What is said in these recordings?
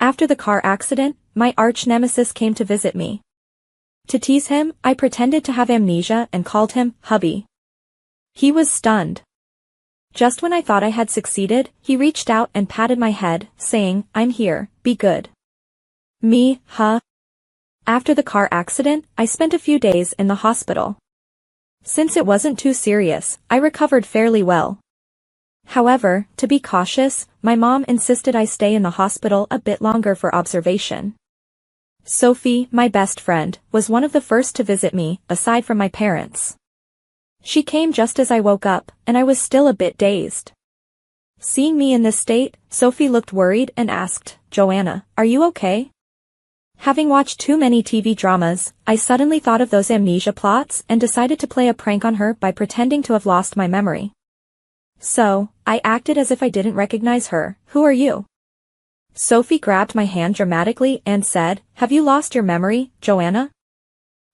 After the car accident, my arch-nemesis came to visit me. To tease him, I pretended to have amnesia and called him Hubby. He was stunned. Just when I thought I had succeeded, he reached out and patted my head, saying, "I'm here, be good." Me, huh? After the car accident, I spent a few days in the hospital. Since it wasn't too serious, I recovered fairly well. However, to be cautious, my mom insisted I stay in the hospital a bit longer for observation. Sophie, my best friend, was one of the first to visit me, aside from my parents. She came just as I woke up, and I was still a bit dazed. Seeing me in this state, Sophie looked worried and asked, "Joanna, are you okay?" Having watched too many TV dramas, I suddenly thought of those amnesia plots and decided to play a prank on her by pretending to have lost my memory. So, I acted as if I didn't recognize her. "Who are you?" Sophie grabbed my hand dramatically and said, "Have you lost your memory, Joanna?"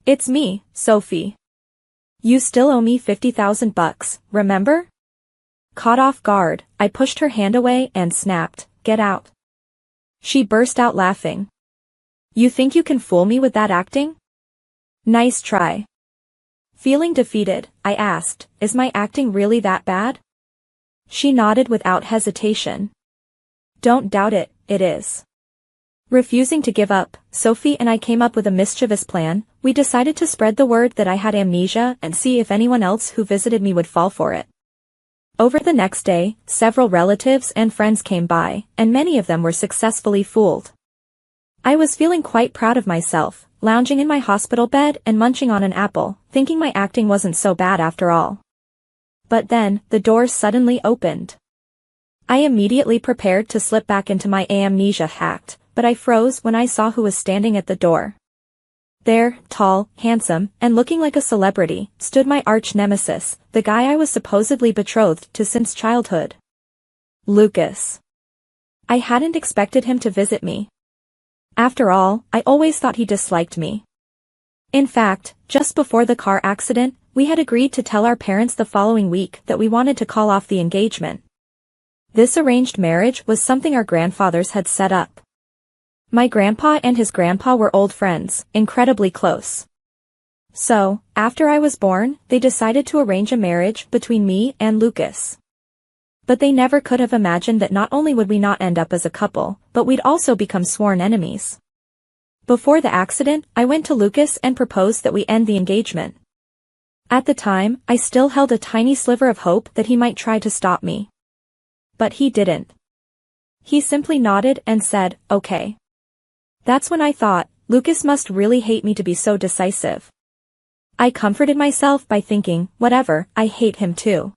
"It's me, Sophie. You still owe me $50,000, remember?" Caught off guard, I pushed her hand away and snapped, "Get out." She burst out laughing. "You think you can fool me with that acting? Nice try." Feeling defeated, I asked, "Is my acting really that bad?" She nodded without hesitation. "Don't doubt it, it is." Refusing to give up, Sophie and I came up with a mischievous plan. We decided to spread the word that I had amnesia and see if anyone else who visited me would fall for it. Over the next day, several relatives and friends came by, and many of them were successfully fooled. I was feeling quite proud of myself, lounging in my hospital bed and munching on an apple, thinking my acting wasn't so bad after all. But then, the doors suddenly opened. I immediately prepared to slip back into my amnesia act, but I froze when I saw who was standing at the door. There, tall, handsome, and looking like a celebrity, stood my arch-nemesis, the guy I was supposedly betrothed to since childhood. Lucas. I hadn't expected him to visit me. After all, I always thought he disliked me. In fact, just before the car accident, we had agreed to tell our parents the following week that we wanted to call off the engagement. This arranged marriage was something our grandfathers had set up. My grandpa and his grandpa were old friends, incredibly close. So, after I was born, they decided to arrange a marriage between me and Lucas. But they never could have imagined that not only would we not end up as a couple, but we'd also become sworn enemies. Before the accident, I went to Lucas and proposed that we end the engagement. At the time, I still held a tiny sliver of hope that he might try to stop me. But he didn't. He simply nodded and said, "Okay." That's when I thought, Lucas must really hate me to be so decisive. I comforted myself by thinking, whatever, I hate him too.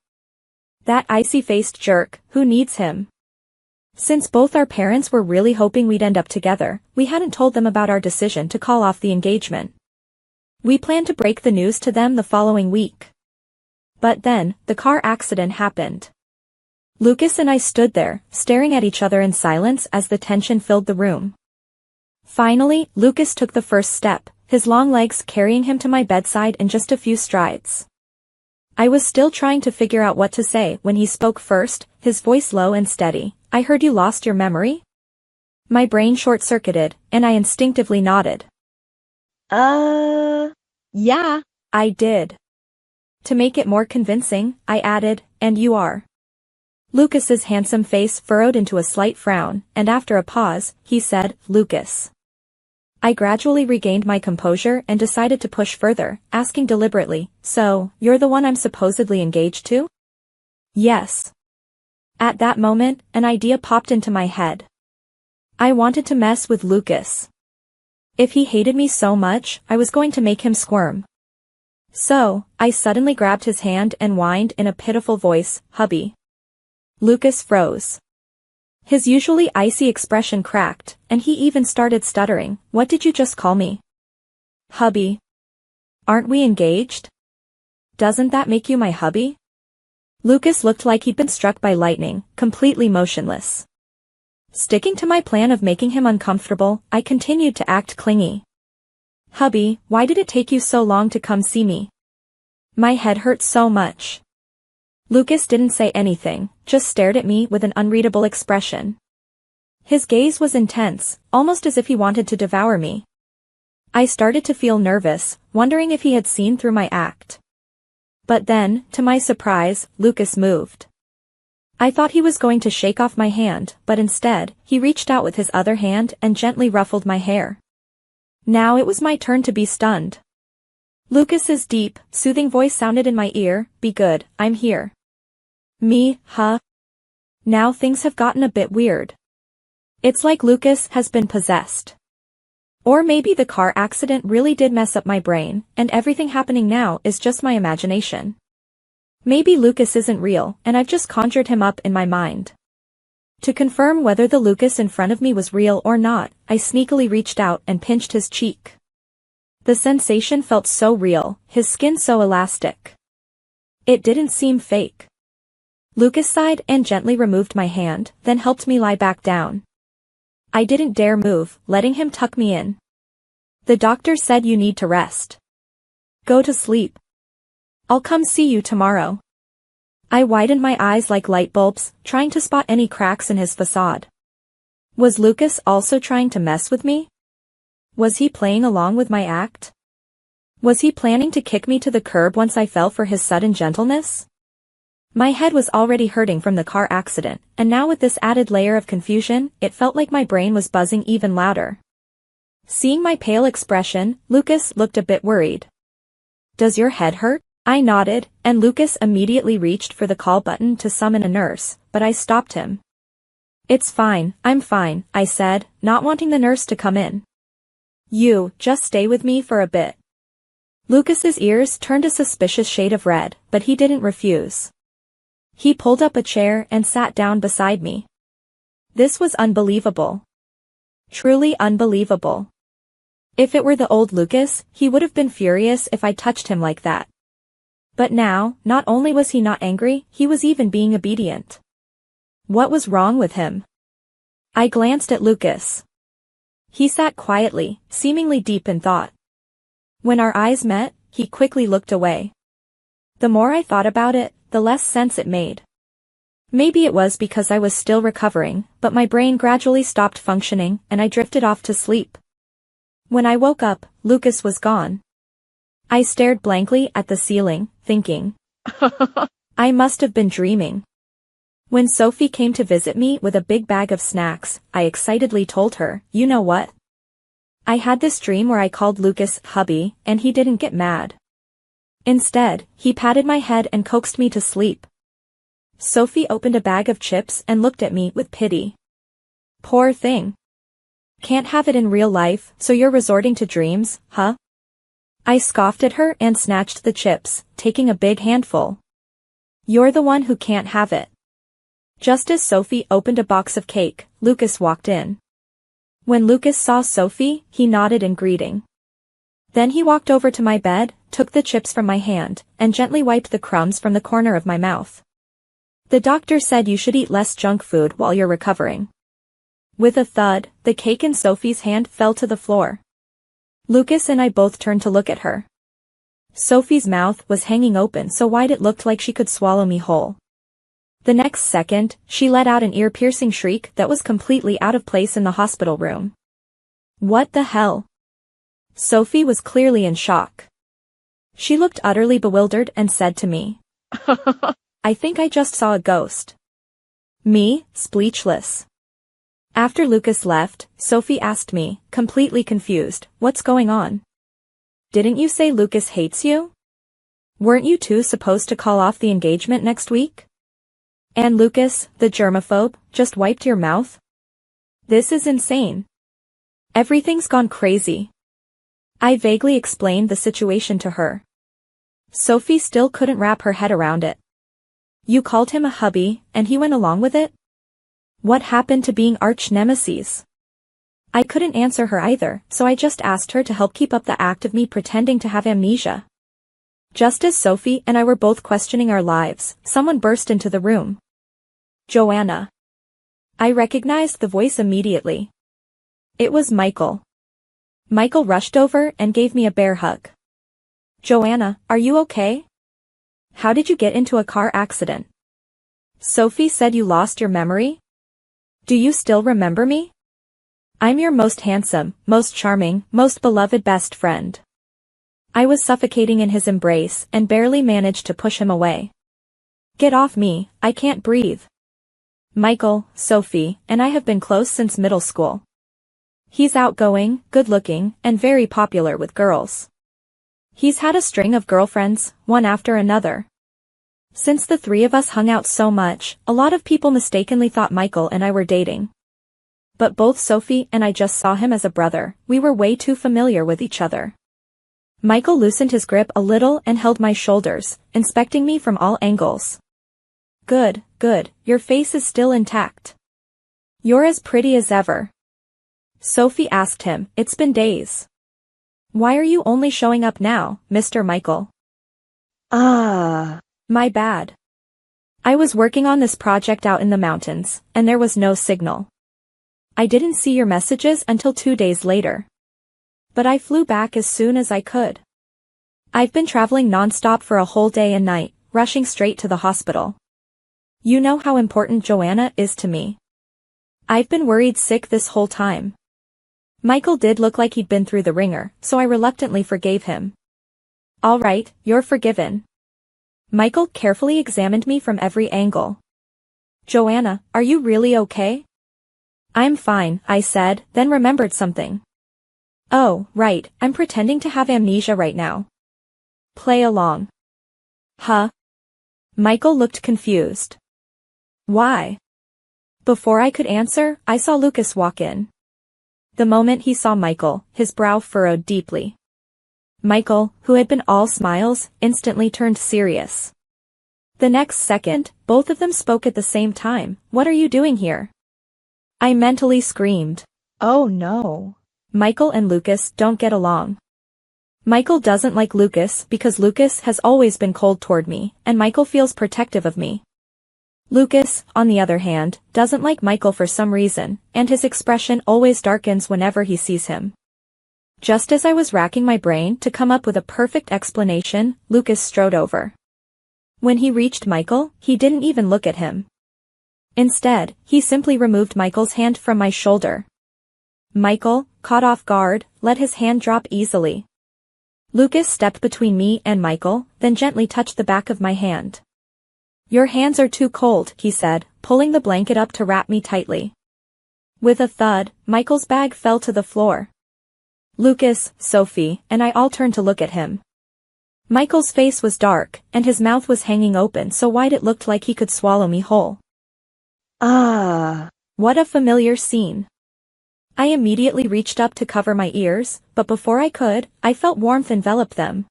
That icy-faced jerk, who needs him? Since both our parents were really hoping we'd end up together, we hadn't told them about our decision to call off the engagement. We planned to break the news to them the following week. But then, the car accident happened. Lucas and I stood there, staring at each other in silence as the tension filled the room. Finally, Lucas took the first step, his long legs carrying him to my bedside in just a few strides. I was still trying to figure out what to say when he spoke first, his voice low and steady. "I heard you lost your memory?" My brain short-circuited, and I instinctively nodded. Yeah, I did." To make it more convincing, I added, "And you are?" Lucas's handsome face furrowed into a slight frown, and after a pause, he said, "Lucas." I gradually regained my composure and decided to push further, asking deliberately, "So, you're the one I'm supposedly engaged to?" "Yes." At that moment, an idea popped into my head. I wanted to mess with Lucas. If he hated me so much, I was going to make him squirm. So, I suddenly grabbed his hand and whined in a pitiful voice, "Hubby." Lucas froze. His usually icy expression cracked, and he even started stuttering. "What did you just call me?" "Hubby." "Aren't we engaged? Doesn't that make you my hubby?" Lucas looked like he'd been struck by lightning, completely motionless. Sticking to my plan of making him uncomfortable, I continued to act clingy. "Hubby, why did it take you so long to come see me? My head hurts so much." Lucas didn't say anything, just stared at me with an unreadable expression. His gaze was intense, almost as if he wanted to devour me. I started to feel nervous, wondering if he had seen through my act. But then, to my surprise, Lucas moved. I thought he was going to shake off my hand, but instead, he reached out with his other hand and gently ruffled my hair. Now it was my turn to be stunned. Lucas's deep, soothing voice sounded in my ear, "Be good, I'm here." Me, huh? Now things have gotten a bit weird. It's like Lucas has been possessed. Or maybe the car accident really did mess up my brain, and everything happening now is just my imagination. Maybe Lucas isn't real, and I've just conjured him up in my mind. To confirm whether the Lucas in front of me was real or not, I sneakily reached out and pinched his cheek. The sensation felt so real, his skin so elastic. It didn't seem fake. Lucas sighed and gently removed my hand, then helped me lie back down. I didn't dare move, letting him tuck me in. "The doctor said you need to rest. Go to sleep. I'll come see you tomorrow." I widened my eyes like light bulbs, trying to spot any cracks in his facade. Was Lucas also trying to mess with me? Was he playing along with my act? Was he planning to kick me to the curb once I fell for his sudden gentleness? My head was already hurting from the car accident, and now with this added layer of confusion, it felt like my brain was buzzing even louder. Seeing my pale expression, Lucas looked a bit worried. "Does your head hurt?" I nodded, and Lucas immediately reached for the call button to summon a nurse, but I stopped him. "It's fine, I'm fine," I said, not wanting the nurse to come in. "You, just stay with me for a bit." Lucas's ears turned a suspicious shade of red, but he didn't refuse. He pulled up a chair and sat down beside me. This was unbelievable. Truly unbelievable. If it were the old Lucas, he would have been furious if I touched him like that. But now, not only was he not angry, he was even being obedient. What was wrong with him? I glanced at Lucas. He sat quietly, seemingly deep in thought. When our eyes met, he quickly looked away. The more I thought about it, the less sense it made. Maybe it was because I was still recovering, but my brain gradually stopped functioning, and I drifted off to sleep. When I woke up, Lucas was gone. I stared blankly at the ceiling, thinking, I must have been dreaming. When Sophie came to visit me with a big bag of snacks, I excitedly told her, "You know what? I had this dream where I called Lucas hubby, and he didn't get mad. Instead, he patted my head and coaxed me to sleep." Sophie opened a bag of chips and looked at me with pity. "Poor thing. Can't have it in real life, so you're resorting to dreams, huh?" I scoffed at her and snatched the chips, taking a big handful. "You're the one who can't have it." Just as Sophie opened a box of cake, Lucas walked in. When Lucas saw Sophie, he nodded in greeting. Then he walked over to my bed, took the chips from my hand, and gently wiped the crumbs from the corner of my mouth. "The doctor said you should eat less junk food while you're recovering." With a thud, the cake in Sophie's hand fell to the floor. Lucas and I both turned to look at her. Sophie's mouth was hanging open so wide it looked like she could swallow me whole. The next second, she let out an ear-piercing shriek that was completely out of place in the hospital room. "What the hell?" Sophie was clearly in shock. She looked utterly bewildered and said to me, "I think I just saw a ghost." Me, speechless. After Lucas left, Sophie asked me, completely confused, "What's going on? Didn't you say Lucas hates you? Weren't you two supposed to call off the engagement next week? And Lucas, the germaphobe, just wiped your mouth? This is insane. Everything's gone crazy." I vaguely explained the situation to her. Sophie still couldn't wrap her head around it. "You called him a hubby, and he went along with it? What happened to being arch-nemesis?" I couldn't answer her either, so I just asked her to help keep up the act of me pretending to have amnesia. Just as Sophie and I were both questioning our lives, someone burst into the room. Joanna. I recognized the voice immediately. It was Michael. Michael rushed over and gave me a bear hug. "Joanna, are you okay? How did you get into a car accident? Sophie said you lost your memory?" Do you still remember me? I'm your most handsome, most charming, most beloved best friend. I was suffocating in his embrace and barely managed to push him away. Get off me, I can't breathe. Michael, Sophie, and I have been close since middle school. He's outgoing, good-looking, and very popular with girls. He's had a string of girlfriends, one after another. Since the three of us hung out so much, a lot of people mistakenly thought Michael and I were dating. But both Sophie and I just saw him as a brother, we were way too familiar with each other. Michael loosened his grip a little and held my shoulders, inspecting me from all angles. Good, good, your face is still intact. You're as pretty as ever. Sophie asked him, it's been days. Why are you only showing up now, Mr. Michael? My bad. I was working on this project out in the mountains, and there was no signal. I didn't see your messages until 2 days later. But I flew back as soon as I could. I've been traveling non-stop for a whole day and night, rushing straight to the hospital. You know how important Joanna is to me. I've been worried sick this whole time. Michael did look like he'd been through the ringer, so I reluctantly forgave him. All right, you're forgiven. Michael carefully examined me from every angle. Joanna, are you really okay? I'm fine, I said, then remembered something. Oh, right, I'm pretending to have amnesia right now. Play along. Huh? Michael looked confused. Why? Before I could answer, I saw Lucas walk in. The moment he saw Michael, his brow furrowed deeply. Michael, who had been all smiles, instantly turned serious. The next second, both of them spoke at the same time. What are you doing here? I mentally screamed. Oh no. Michael and Lucas don't get along. Michael doesn't like Lucas because Lucas has always been cold toward me, and Michael feels protective of me. Lucas, on the other hand, doesn't like Michael for some reason, and his expression always darkens whenever he sees him. Just as I was racking my brain to come up with a perfect explanation, Lucas strode over. When he reached Michael, he didn't even look at him. Instead, he simply removed Michael's hand from my shoulder. Michael, caught off guard, let his hand drop easily. Lucas stepped between me and Michael, then gently touched the back of my hand. Your hands are too cold, he said, pulling the blanket up to wrap me tightly. With a thud, Michael's bag fell to the floor. Lucas, Sophie, and I all turned to look at him. Michael's face was dark, and his mouth was hanging open so wide it looked like he could swallow me whole. What a familiar scene. I immediately reached up to cover my ears, but before I could, I felt warmth envelop them.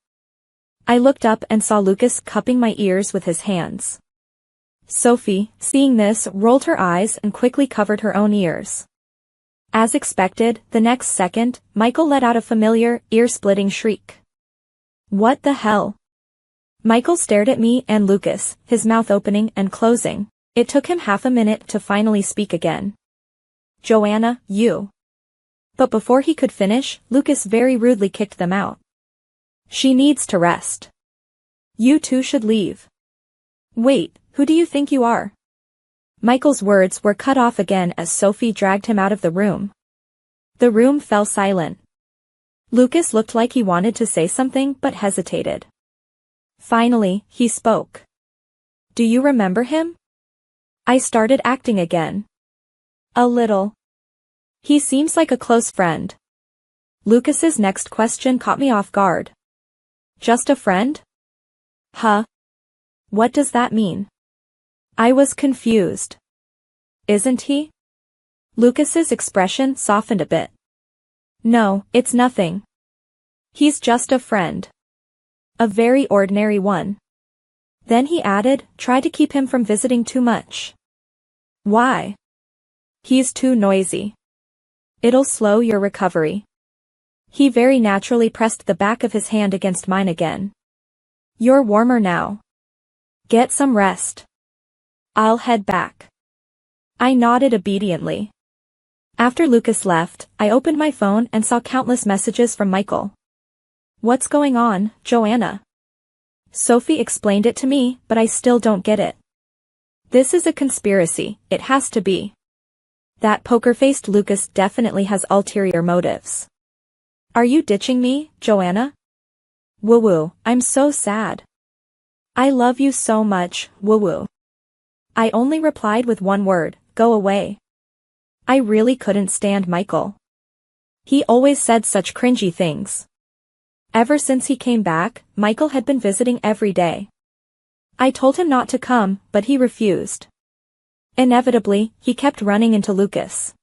I looked up and saw Lucas cupping my ears with his hands. Sophie, seeing this, rolled her eyes and quickly covered her own ears. As expected, the next second, Michael let out a familiar, ear-splitting shriek. What the hell? Michael stared at me and Lucas, his mouth opening and closing. It took him half a minute to finally speak again. Joanna, you. But before he could finish, Lucas very rudely kicked them out. She needs to rest. You two should leave. Wait, who do you think you are? Michael's words were cut off again as Sophie dragged him out of the room. The room fell silent. Lucas looked like he wanted to say something but hesitated. Finally, he spoke. Do you remember him? I started acting again. A little. He seems like a close friend. Lucas's next question caught me off guard. Just a friend? Huh? What does that mean? I was confused. Isn't he? Lucas's expression softened a bit. No, it's nothing. He's just a friend. A very ordinary one. Then he added, try to keep him from visiting too much. Why? He's too noisy. It'll slow your recovery. He very naturally pressed the back of his hand against mine again. You're warmer now. Get some rest. I'll head back. I nodded obediently. After Lucas left, I opened my phone and saw countless messages from Michael. What's going on, Joanna? Sophie explained it to me, but I still don't get it. This is a conspiracy, it has to be. That poker-faced Lucas definitely has ulterior motives. Are you ditching me, Joanna? Woo-woo, I'm so sad. I love you so much, woo-woo. I only replied with one word, go away. I really couldn't stand Michael. He always said such cringy things. Ever since he came back, Michael had been visiting every day. I told him not to come, but he refused. Inevitably, he kept running into Lucas.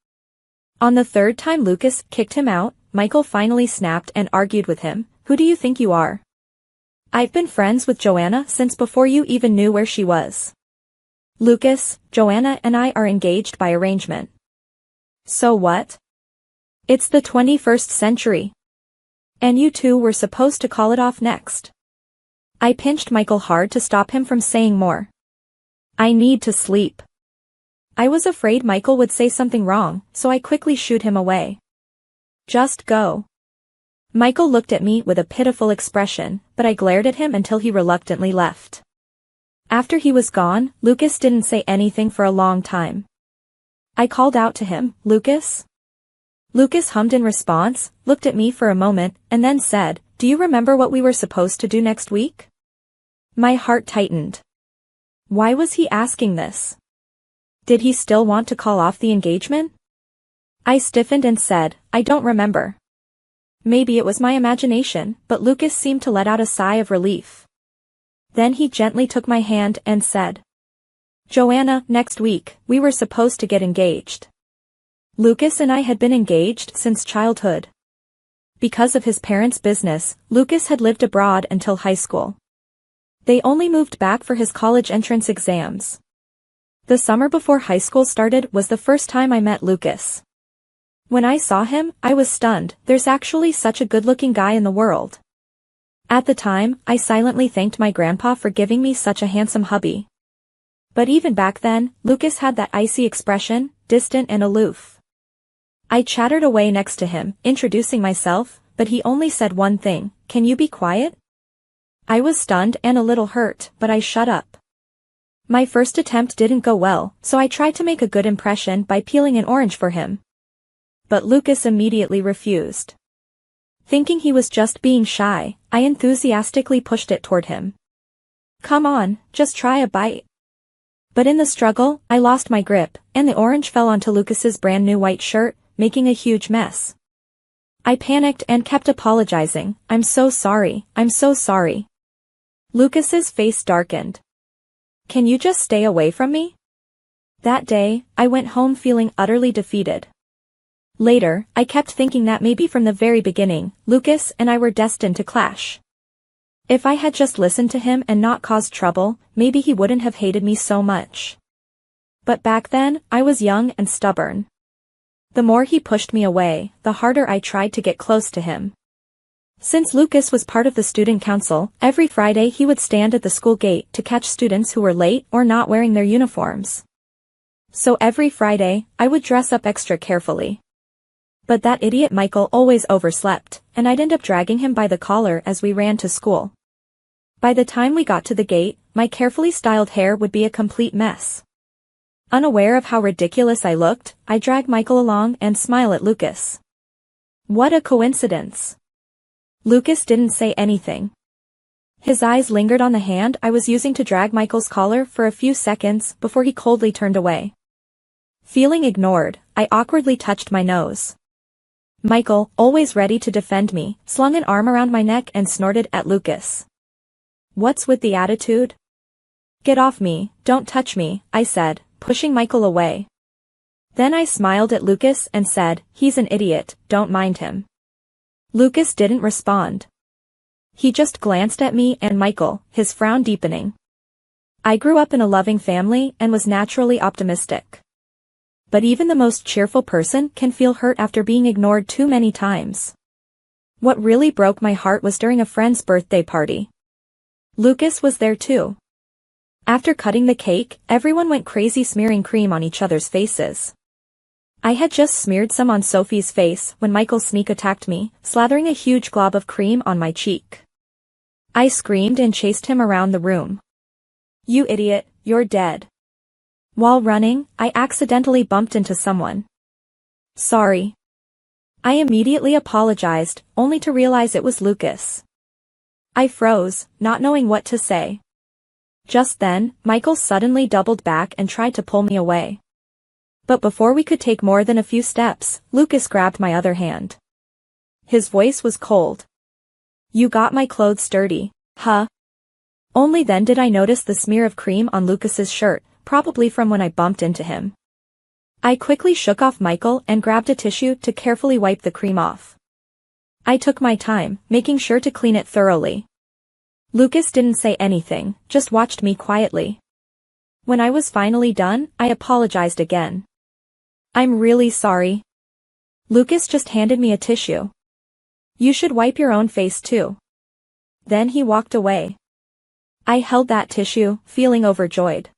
On the third time Lucas kicked him out, Michael finally snapped and argued with him. Who do you think you are? I've been friends with Joanna since before you even knew where she was. Lucas, Joanna and I are engaged by arrangement. So what? It's the 21st century. And you two were supposed to call it off next. I pinched Michael hard to stop him from saying more. I need to sleep. I was afraid Michael would say something wrong, so I quickly shooed him away. Just go. Michael looked at me with a pitiful expression, but I glared at him until he reluctantly left. After he was gone, Lucas didn't say anything for a long time. I called out to him, Lucas? Lucas hummed in response, looked at me for a moment, and then said, do you remember what we were supposed to do next week? My heart tightened. Why was he asking this? Did he still want to call off the engagement? I stiffened and said, I don't remember. Maybe it was my imagination, but Lucas seemed to let out a sigh of relief. Then he gently took my hand and said, Joanna, next week, we were supposed to get engaged. Lucas and I had been engaged since childhood. Because of his parents' business, Lucas had lived abroad until high school. They only moved back for his college entrance exams. The summer before high school started was the first time I met Lucas. When I saw him, I was stunned. There's actually such a good-looking guy in the world. At the time, I silently thanked my grandpa for giving me such a handsome hubby. But even back then, Lucas had that icy expression, distant and aloof. I chattered away next to him, introducing myself, but he only said one thing, can you be quiet? I was stunned and a little hurt, but I shut up. My first attempt didn't go well, so I tried to make a good impression by peeling an orange for him. But Lucas immediately refused. Thinking he was just being shy, I enthusiastically pushed it toward him. Come on, just try a bite. But in the struggle, I lost my grip, and the orange fell onto Lucas's brand new white shirt, making a huge mess. I panicked and kept apologizing, I'm so sorry, I'm so sorry. Lucas's face darkened. Can you just stay away from me? That day, I went home feeling utterly defeated. Later, I kept thinking that maybe from the very beginning, Lucas and I were destined to clash. If I had just listened to him and not caused trouble, maybe he wouldn't have hated me so much. But back then, I was young and stubborn. The more he pushed me away, the harder I tried to get close to him. Since Lucas was part of the student council, every Friday he would stand at the school gate to catch students who were late or not wearing their uniforms. So every Friday, I would dress up extra carefully. But that idiot Michael always overslept, and I'd end up dragging him by the collar as we ran to school. By the time we got to the gate, my carefully styled hair would be a complete mess. Unaware of how ridiculous I looked, I dragged Michael along and smile at Lucas. What a coincidence. Lucas didn't say anything. His eyes lingered on the hand I was using to drag Michael's collar for a few seconds before he coldly turned away. Feeling ignored, I awkwardly touched my nose. Michael, always ready to defend me, slung an arm around my neck and snorted at Lucas. What's with the attitude? Get off me, don't touch me, I said, pushing Michael away. Then I smiled at Lucas and said, he's an idiot, don't mind him. Lucas didn't respond. He just glanced at me and Michael, his frown deepening. I grew up in a loving family and was naturally optimistic. But even the most cheerful person can feel hurt after being ignored too many times. What really broke my heart was during a friend's birthday party. Lucas was there too. After cutting the cake, everyone went crazy smearing cream on each other's faces. I had just smeared some on Sophie's face when Michael sneak attacked me, slathering a huge glob of cream on my cheek. I screamed and chased him around the room. You idiot, you're dead. While running, I accidentally bumped into someone. Sorry. I immediately apologized, only to realize it was Lucas. I froze, not knowing what to say. Just then, Michael suddenly doubled back and tried to pull me away. But before we could take more than a few steps, Lucas grabbed my other hand. His voice was cold. You got my clothes dirty, huh? Only then did I notice the smear of cream on Lucas's shirt, probably from when I bumped into him. I quickly shook off Michael and grabbed a tissue to carefully wipe the cream off. I took my time, making sure to clean it thoroughly. Lucas didn't say anything, just watched me quietly. When I was finally done, I apologized again. I'm really sorry. Lucas just handed me a tissue. You should wipe your own face too. Then he walked away. I held that tissue, feeling overjoyed.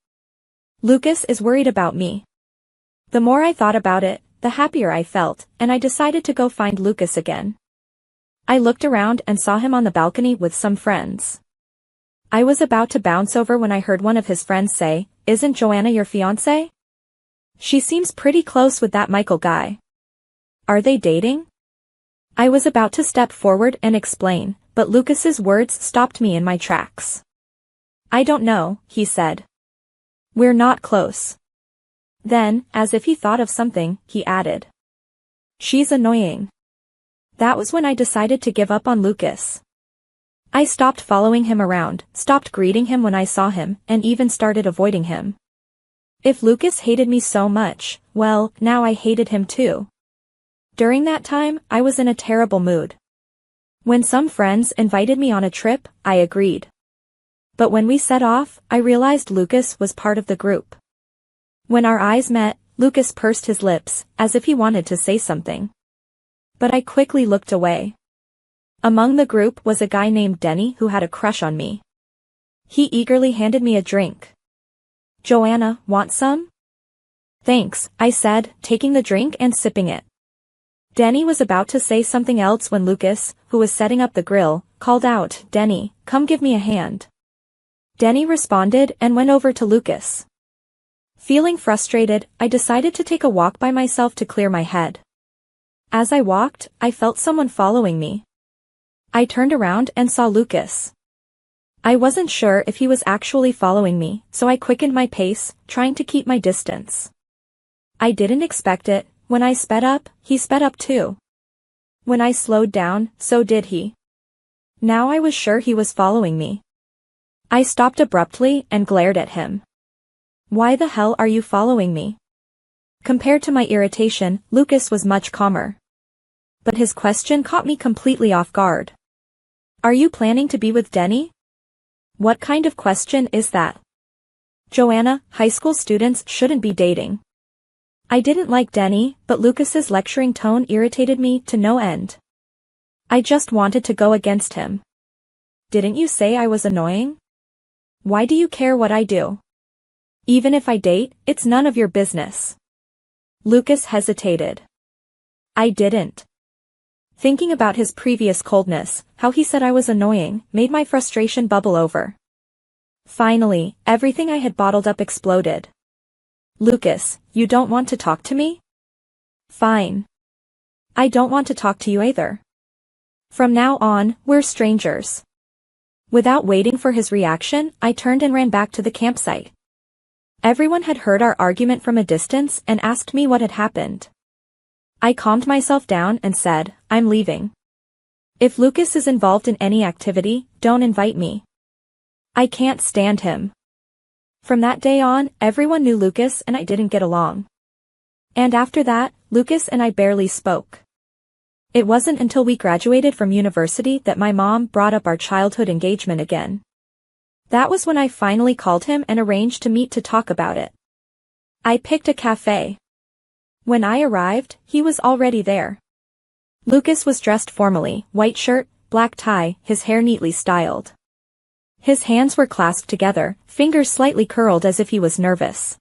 Lucas is worried about me. The more I thought about it, the happier I felt, and I decided to go find Lucas again. I looked around and saw him on the balcony with some friends. I was about to bounce over when I heard one of his friends say, "Isn't Joanna your fiancée? She seems pretty close with that Michael guy. Are they dating?" I was about to step forward and explain, but Lucas's words stopped me in my tracks. I don't know, he said. We're not close. Then, as if he thought of something, he added. She's annoying. That was when I decided to give up on Lucas. I stopped following him around, stopped greeting him when I saw him, and even started avoiding him. If Lucas hated me so much, well, now I hated him too. During that time, I was in a terrible mood. When some friends invited me on a trip, I agreed. But when we set off, I realized Lucas was part of the group. When our eyes met, Lucas pursed his lips, as if he wanted to say something. But I quickly looked away. Among the group was a guy named Denny who had a crush on me. He eagerly handed me a drink. Joanna, want some? Thanks, I said, taking the drink and sipping it. Denny was about to say something else when Lucas, who was setting up the grill, called out, Denny, come give me a hand. Denny responded and went over to Lucas. Feeling frustrated, I decided to take a walk by myself to clear my head. As I walked, I felt someone following me. I turned around and saw Lucas. I wasn't sure if he was actually following me, so I quickened my pace, trying to keep my distance. I didn't expect it. When I sped up, he sped up too. When I slowed down, so did he. Now I was sure he was following me. I stopped abruptly and glared at him. Why the hell are you following me? Compared to my irritation, Lucas was much calmer. But his question caught me completely off guard. Are you planning to be with Denny? What kind of question is that? Joanna, high school students shouldn't be dating. I didn't like Denny, but Lucas's lecturing tone irritated me to no end. I just wanted to go against him. Didn't you say I was annoying? Why do you care what I do? Even if I date, it's none of your business. Lucas hesitated. I didn't. Thinking about his previous coldness, how he said I was annoying, made my frustration bubble over. Finally, everything I had bottled up exploded. Lucas, you don't want to talk to me? Fine. I don't want to talk to you either. From now on, we're strangers. Without waiting for his reaction, I turned and ran back to the campsite. Everyone had heard our argument from a distance and asked me what had happened. I calmed myself down and said, I'm leaving. If Lucas is involved in any activity, don't invite me. I can't stand him. From that day on, everyone knew Lucas and I didn't get along. And after that, Lucas and I barely spoke. It wasn't until we graduated from university that my mom brought up our childhood engagement again. That was when I finally called him and arranged to meet to talk about it. I picked a cafe. When I arrived, he was already there. Lucas was dressed formally, white shirt, black tie, his hair neatly styled. His hands were clasped together, fingers slightly curled as if he was nervous.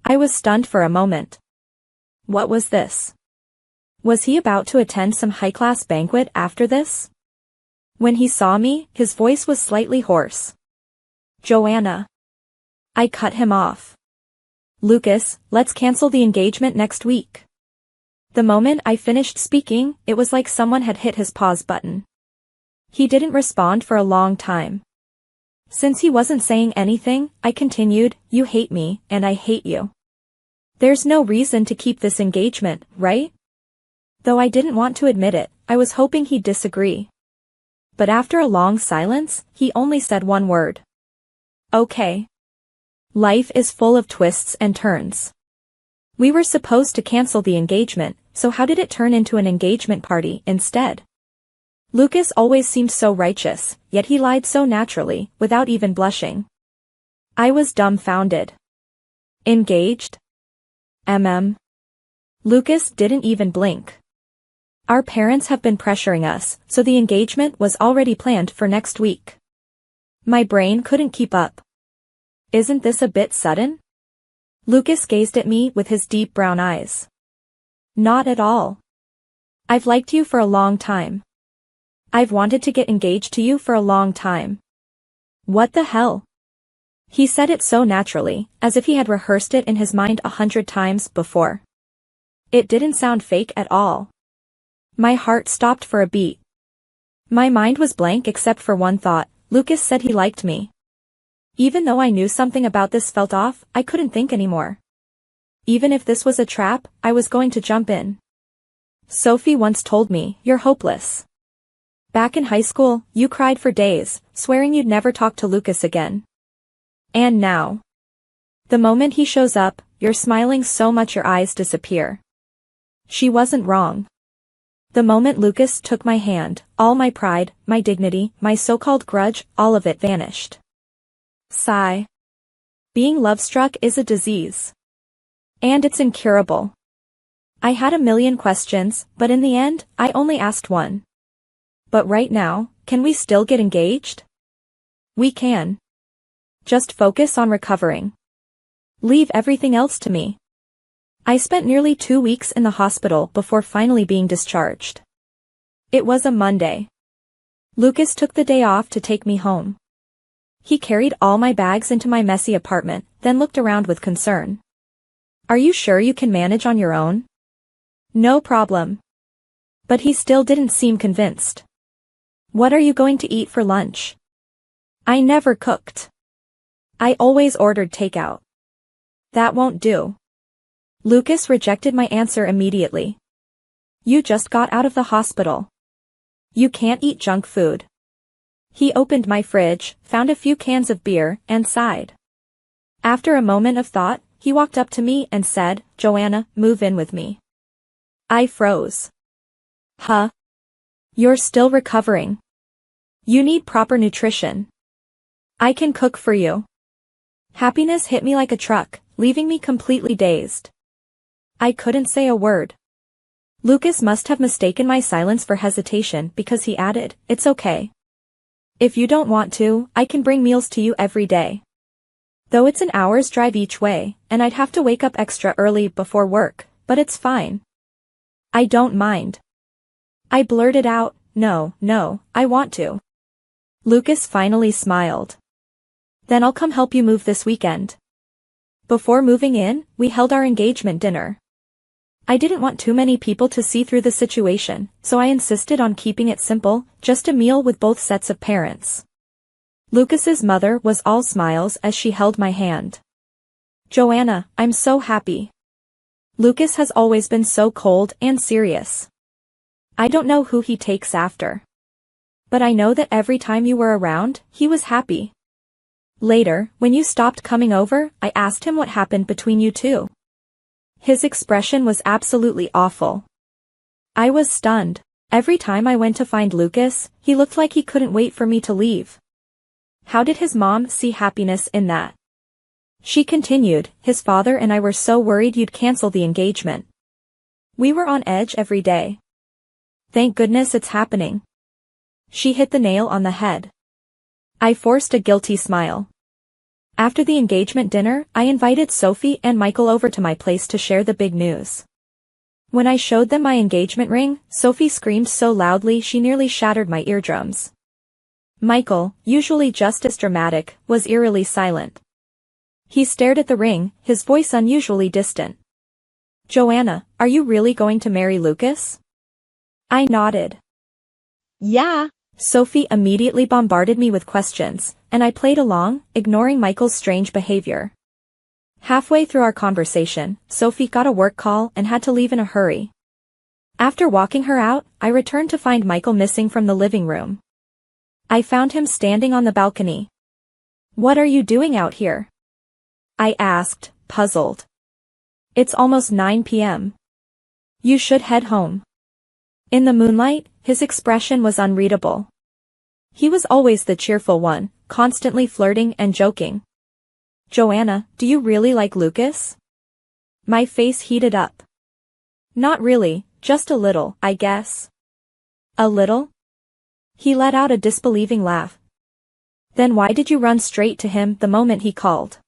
I was stunned for a moment. What was this? Was he about to attend some high-class banquet after this? When he saw me, his voice was slightly hoarse. Joanna. I cut him off. Lucas, let's cancel the engagement next week. The moment I finished speaking, it was like someone had hit his pause button. He didn't respond for a long time. Since he wasn't saying anything, I continued, you hate me, and I hate you. There's no reason to keep this engagement, right? Though I didn't want to admit it, I was hoping he'd disagree. But after a long silence, he only said one word. Okay. Life is full of twists and turns. We were supposed to cancel the engagement, so how did it turn into an engagement party instead? Lucas always seemed so righteous, yet he lied so naturally, without even blushing. I was dumbfounded. Engaged? Lucas didn't even blink. Our parents have been pressuring us, so the engagement was already planned for next week. My brain couldn't keep up. Isn't this a bit sudden? Lucas gazed at me with his deep brown eyes. Not at all. I've liked you for a long time. I've wanted to get engaged to you for a long time. What the hell? He said it so naturally, as if he had rehearsed it in his mind 100 times before. It didn't sound fake at all. My heart stopped for a beat. My mind was blank except for one thought. Lucas said he liked me. Even though I knew something about this felt off, I couldn't think anymore. Even if this was a trap, I was going to jump in. Sophie once told me, you're hopeless. Back in high school, you cried for days, swearing you'd never talk to Lucas again. And now. The moment he shows up, you're smiling so much your eyes disappear. She wasn't wrong. The moment Lucas took my hand, all my pride, my dignity, my so-called grudge, all of it vanished. Sigh. Being love-struck is a disease. And it's incurable. I had a million questions, but in the end, I only asked one. But right now, can we still get engaged? We can. Just focus on recovering. Leave everything else to me. I spent nearly 2 weeks in the hospital before finally being discharged. It was a Monday. Lucas took the day off to take me home. He carried all my bags into my messy apartment, then looked around with concern. Are you sure you can manage on your own? No problem. But he still didn't seem convinced. What are you going to eat for lunch? I never cooked. I always ordered takeout. That won't do. Lucas rejected my answer immediately. You just got out of the hospital. You can't eat junk food. He opened my fridge, found a few cans of beer, and sighed. After a moment of thought, he walked up to me and said, Joanna, move in with me. I froze. Huh? You're still recovering. You need proper nutrition. I can cook for you. Happiness hit me like a truck, leaving me completely dazed. I couldn't say a word. Lucas must have mistaken my silence for hesitation because he added, it's okay. If you don't want to, I can bring meals to you every day. Though it's an hour's drive each way, and I'd have to wake up extra early before work, but it's fine. I don't mind. I blurted out, no, I want to. Lucas finally smiled. Then I'll come help you move this weekend. Before moving in, we held our engagement dinner. I didn't want too many people to see through the situation, so I insisted on keeping it simple, just a meal with both sets of parents. Lucas's mother was all smiles as she held my hand. Joanna, I'm so happy. Lucas has always been so cold and serious. I don't know who he takes after. But I know that every time you were around, he was happy. Later, when you stopped coming over, I asked him what happened between you two. His expression was absolutely awful. I was stunned. Every time I went to find Lucas, he looked like he couldn't wait for me to leave. How did his mom see happiness in that? She continued, his father and I were so worried you'd cancel the engagement. We were on edge every day. Thank goodness it's happening. She hit the nail on the head. I forced a guilty smile. After the engagement dinner, I invited Sophie and Michael over to my place to share the big news. When I showed them my engagement ring, Sophie screamed so loudly she nearly shattered my eardrums. Michael, usually just as dramatic, was eerily silent. He stared at the ring, his voice unusually distant. Joanna, are you really going to marry Lucas? I nodded. Yeah. Sophie immediately bombarded me with questions, and I played along, ignoring Michael's strange behavior. Halfway through our conversation, Sophie got a work call and had to leave in a hurry. After walking her out, I returned to find Michael missing from the living room. I found him standing on the balcony. What are you doing out here? I asked, puzzled. It's almost 9 p.m. You should head home. In the moonlight, his expression was unreadable. He was always the cheerful one, constantly flirting and joking. Joanna, do you really like Lucas? My face heated up. Not really, just a little, I guess. A little? He let out a disbelieving laugh. Then why did you run straight to him the moment he called?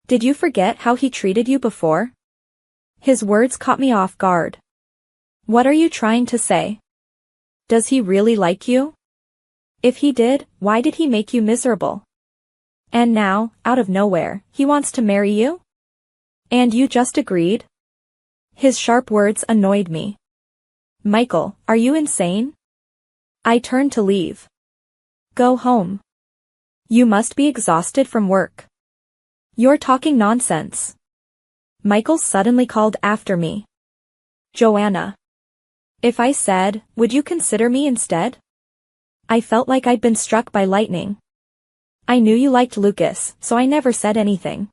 Did you forget how he treated you before? His words caught me off guard. What are you trying to say? Does he really like you? If he did, why did he make you miserable? And now, out of nowhere, he wants to marry you? And you just agreed? His sharp words annoyed me. Michael, are you insane? I turned to leave. Go home. You must be exhausted from work. You're talking nonsense. Michael suddenly called after me. Joanna. If I said, would you consider me instead? I felt like I'd been struck by lightning. I knew you liked Lucas, so I never said anything.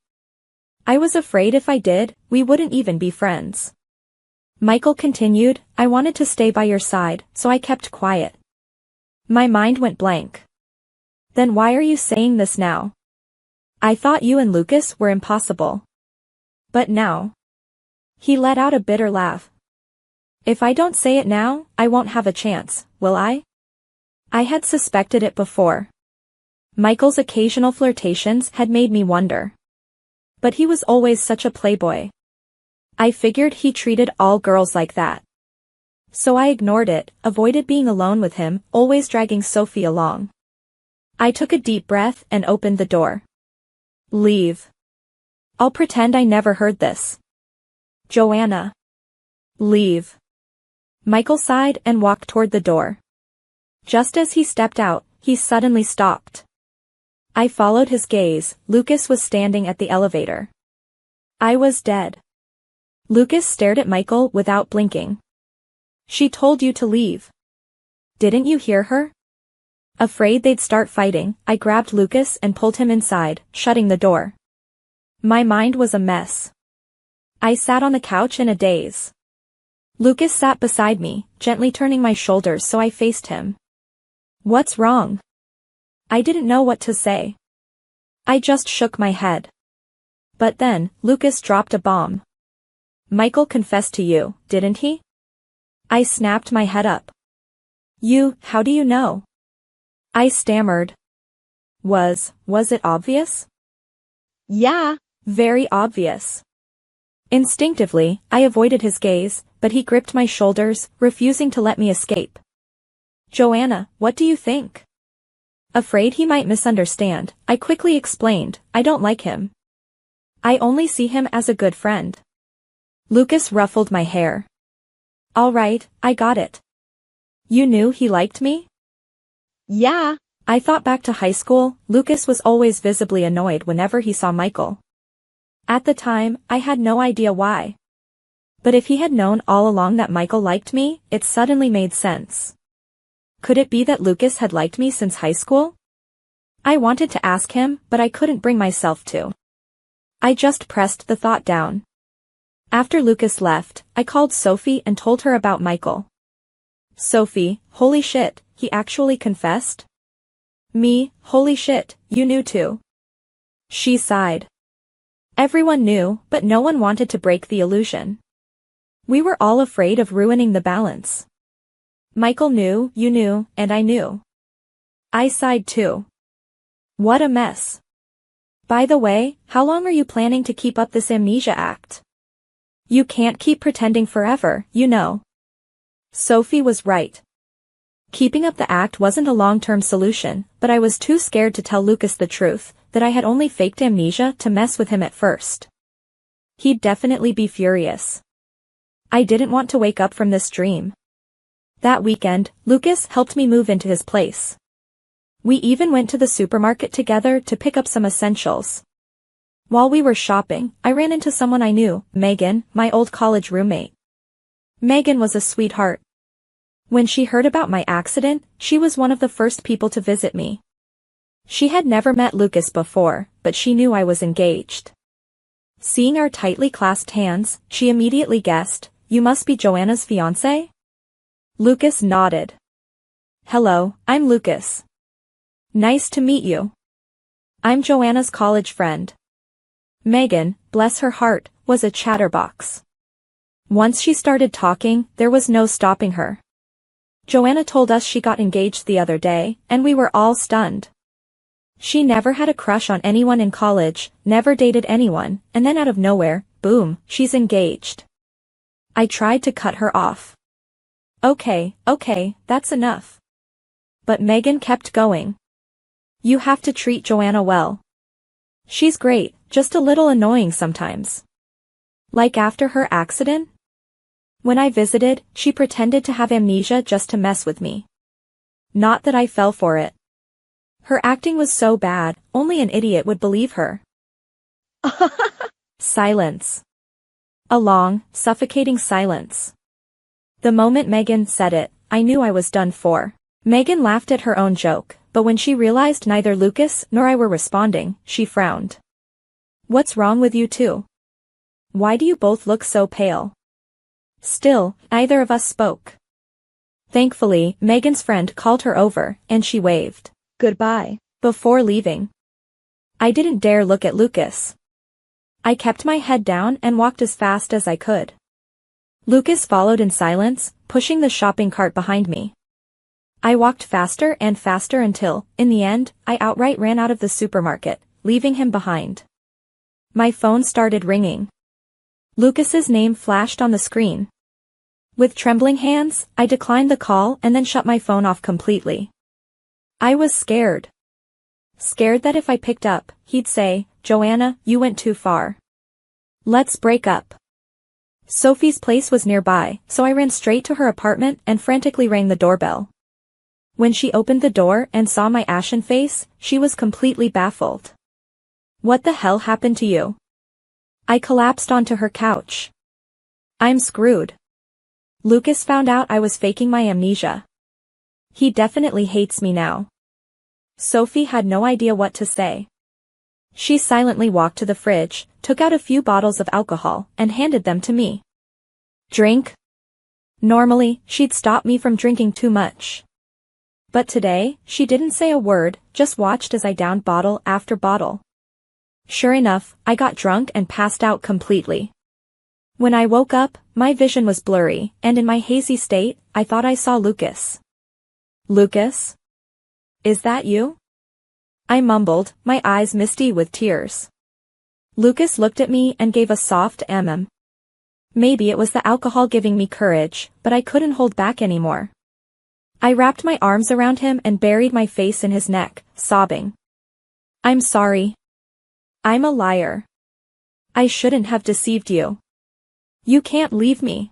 I was afraid if I did, we wouldn't even be friends. Michael continued, I wanted to stay by your side, so I kept quiet. My mind went blank. Then why are you saying this now? I thought you and Lucas were impossible. But now? He let out a bitter laugh. If I don't say it now, I won't have a chance, will I? I had suspected it before. Michael's occasional flirtations had made me wonder. But he was always such a playboy. I figured he treated all girls like that. So I ignored it, avoided being alone with him, always dragging Sophie along. I took a deep breath and opened the door. Leave. I'll pretend I never heard this. Joanna. Leave. Michael sighed and walked toward the door. Just as he stepped out, he suddenly stopped. I followed his gaze. Lucas was standing at the elevator. I was dead. Lucas stared at Michael without blinking. She told you to leave. Didn't you hear her? Afraid they'd start fighting, I grabbed Lucas and pulled him inside, shutting the door. My mind was a mess. I sat on the couch in a daze. Lucas sat beside me, gently turning my shoulders so I faced him. What's wrong? I didn't know what to say. I just shook my head. But then, Lucas dropped a bomb. Michael confessed to you, didn't he? I snapped my head up. How do you know? I stammered. Was it obvious? Yeah. Very obvious. Instinctively, I avoided his gaze, but he gripped my shoulders, refusing to let me escape. Joanna, what do you think? Afraid he might misunderstand, I quickly explained, I don't like him. I only see him as a good friend. Lucas ruffled my hair. All right, I got it. You knew he liked me? Yeah. I thought back to high school. Lucas was always visibly annoyed whenever he saw Michael. At the time, I had no idea why. But if he had known all along that Michael liked me, it suddenly made sense. Could it be that Lucas had liked me since high school? I wanted to ask him, but I couldn't bring myself to. I just pressed the thought down. After Lucas left, I called Sophie and told her about Michael. Sophie, holy shit, he actually confessed? Me, holy shit, you knew too. She sighed. Everyone knew, but no one wanted to break the illusion. We were all afraid of ruining the balance. Michael knew, you knew, and I knew. I sighed too. What a mess. By the way, how long are you planning to keep up this amnesia act? You can't keep pretending forever, you know. Sophie was right. Keeping up the act wasn't a long-term solution, but I was too scared to tell Lucas the truth, that I had only faked amnesia to mess with him at first. He'd definitely be furious. I didn't want to wake up from this dream. That weekend, Lucas helped me move into his place. We even went to the supermarket together to pick up some essentials. While we were shopping, I ran into someone I knew, Megan, my old college roommate. Megan was a sweetheart. When she heard about my accident, she was one of the first people to visit me. She had never met Lucas before, but she knew I was engaged. Seeing our tightly clasped hands, she immediately guessed, "You must be Joanna's fiancé?" Lucas nodded. "Hello, I'm Lucas. Nice to meet you. I'm Joanna's college friend." Megan, bless her heart, was a chatterbox. Once she started talking, there was no stopping her. Joanna told us she got engaged the other day, and we were all stunned. She never had a crush on anyone in college, never dated anyone, and then out of nowhere, boom, she's engaged. I tried to cut her off. Okay, that's enough. But Megan kept going. "You have to treat Joanna well. She's great, just a little annoying sometimes. Like after her accident? When I visited, she pretended to have amnesia just to mess with me. Not that I fell for it. Her acting was so bad, only an idiot would believe her." Silence. A long, suffocating silence. The moment Megan said it, I knew I was done for. Megan laughed at her own joke, but when she realized neither Lucas nor I were responding, she frowned. "What's wrong with you two? Why do you both look so pale?" Still, neither of us spoke. Thankfully, Megan's friend called her over, and she waved Goodbye before leaving. I didn't dare look at Lucas. I kept my head down and walked as fast as I could. Lucas followed in silence, pushing the shopping cart behind me. I walked faster and faster until, in the end, I outright ran out of the supermarket, leaving him behind. My phone started ringing. Lucas's name flashed on the screen. With trembling hands, I declined the call and then shut my phone off completely. I was scared. Scared that if I picked up, he'd say, "Joanna, you went too far. Let's break up." Sophie's place was nearby, so I ran straight to her apartment and frantically rang the doorbell. When she opened the door and saw my ashen face, she was completely baffled. "What the hell happened to you?" I collapsed onto her couch. "I'm screwed. Lucas found out I was faking my amnesia. He definitely hates me now." Sophie had no idea what to say. She silently walked to the fridge, took out a few bottles of alcohol, and handed them to me. "Drink?" Normally, she'd stop me from drinking too much. But today, she didn't say a word, just watched as I downed bottle after bottle. Sure enough, I got drunk and passed out completely. When I woke up, my vision was blurry, and in my hazy state, I thought I saw Lucas. "Lucas? Is that you?" I mumbled, my eyes misty with tears. Lucas looked at me and gave a soft mm. Maybe it was the alcohol giving me courage, but I couldn't hold back anymore. I wrapped my arms around him and buried my face in his neck, sobbing. "I'm sorry. I'm a liar. I shouldn't have deceived you. You can't leave me."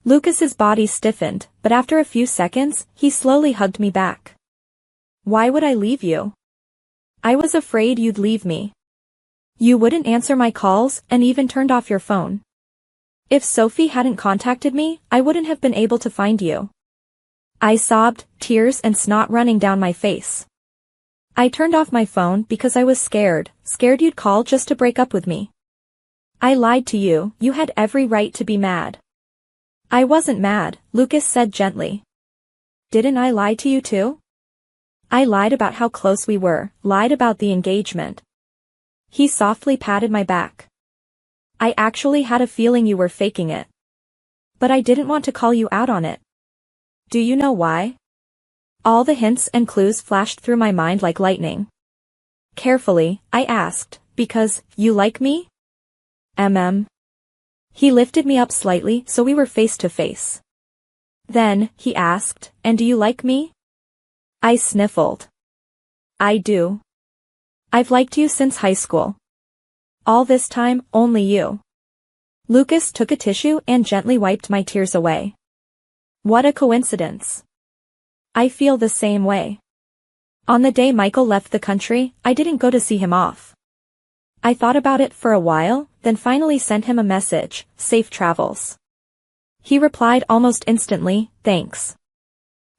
Lucas's body stiffened, but after a few seconds, he slowly hugged me back. "Why would I leave you? I was afraid you'd leave me. You wouldn't answer my calls and even turned off your phone. If Sophie hadn't contacted me, I wouldn't have been able to find you." I sobbed, tears and snot running down my face. I turned off my phone because I was scared you'd call just to break up with me. "I lied to you, you had every right to be mad." "I wasn't mad," Lucas said gently. "Didn't I lie to you too?" "I lied about how close we were, lied about the engagement." He softly patted my back. "I actually had a feeling you were faking it. But I didn't want to call you out on it. Do you know why?" All the hints and clues flashed through my mind like lightning. Carefully, I asked, "Because, you like me?" He lifted me up slightly so we were face to face. Then, he asked, "And do you like me?" I sniffled. "I do. I've liked you since high school. All this time, only you." Lucas took a tissue and gently wiped my tears away. What a coincidence. I feel the same way. On the day Michael left the country, I didn't go to see him off. I thought about it for a while, then finally sent him a message, "Safe travels." He replied almost instantly, "Thanks."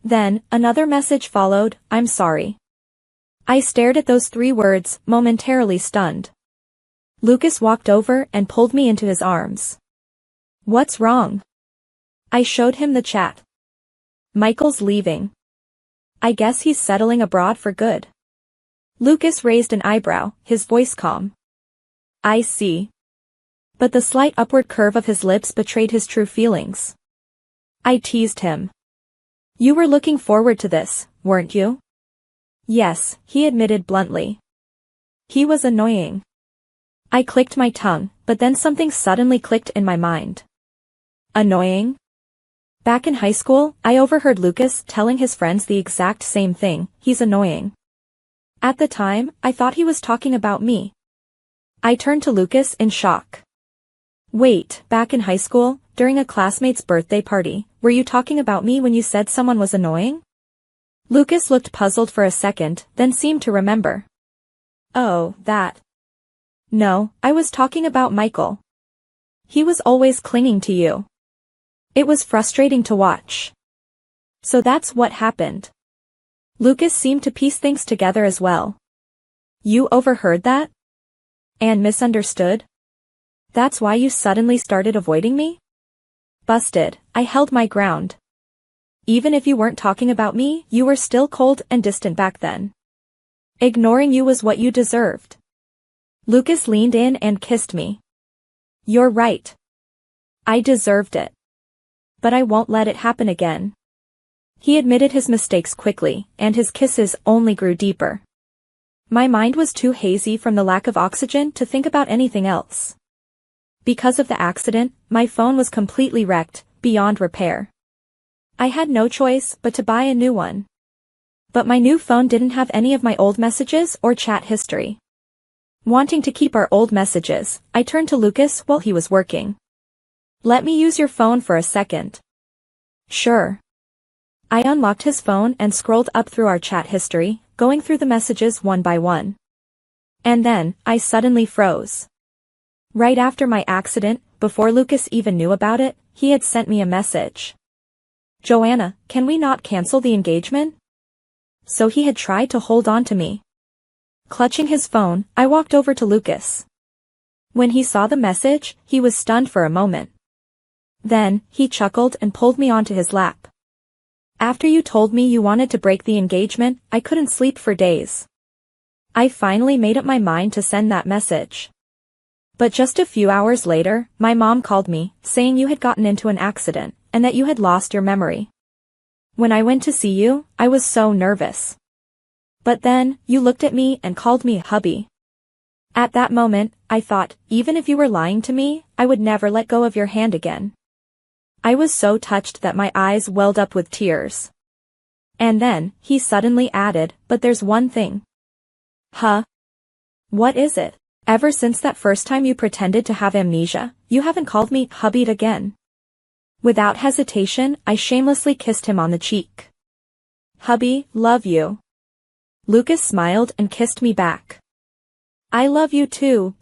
Then, another message followed, "I'm sorry." I stared at those 3 words, momentarily stunned. Lucas walked over and pulled me into his arms. "What's wrong?" I showed him the chat. "Michael's leaving. I guess he's settling abroad for good." Lucas raised an eyebrow, his voice calm. "I see." But the slight upward curve of his lips betrayed his true feelings. I teased him. "You were looking forward to this, weren't you?" "Yes," he admitted bluntly. He was annoying. I clicked my tongue, but then something suddenly clicked in my mind. Annoying? Back in high school, I overheard Lucas telling his friends the exact same thing, "He's annoying." At the time, I thought he was talking about me. I turned to Lucas in shock. "Wait, back in high school, during a classmate's birthday party, were you talking about me when you said someone was annoying?" Lucas looked puzzled for a second, then seemed to remember. "Oh, that. No, I was talking about Michael. He was always clinging to you. It was frustrating to watch." "So that's what happened." Lucas seemed to piece things together as well. "You overheard that? And misunderstood? That's why you suddenly started avoiding me?" Busted, I held my ground. "Even if you weren't talking about me, you were still cold and distant back then. Ignoring you was what you deserved." Lucas leaned in and kissed me. "You're right. I deserved it. But I won't let it happen again." He admitted his mistakes quickly, and his kisses only grew deeper. My mind was too hazy from the lack of oxygen to think about anything else. Because of the accident, my phone was completely wrecked, beyond repair. I had no choice but to buy a new one. But my new phone didn't have any of my old messages or chat history. Wanting to keep our old messages, I turned to Lucas while he was working. "Let me use your phone for a second." "Sure." I unlocked his phone and scrolled up through our chat history, going through the messages one by one. And then, I suddenly froze. Right after my accident, before Lucas even knew about it, he had sent me a message. "Joanna, can we not cancel the engagement?" So he had tried to hold on to me. Clutching his phone, I walked over to Lucas. When he saw the message, he was stunned for a moment. Then, he chuckled and pulled me onto his lap. "After you told me you wanted to break the engagement, I couldn't sleep for days. I finally made up my mind to send that message. But just a few hours later, my mom called me, saying you had gotten into an accident, and that you had lost your memory. When I went to see you, I was so nervous. But then, you looked at me and called me hubby. At that moment, I thought, even if you were lying to me, I would never let go of your hand again." I was so touched that my eyes welled up with tears. And then, he suddenly added, "But there's one thing." "Huh? What is it?" "Ever since that first time you pretended to have amnesia, you haven't called me hubby again." Without hesitation, I shamelessly kissed him on the cheek. "Hubby, love you." Lucas smiled and kissed me back. "I love you too,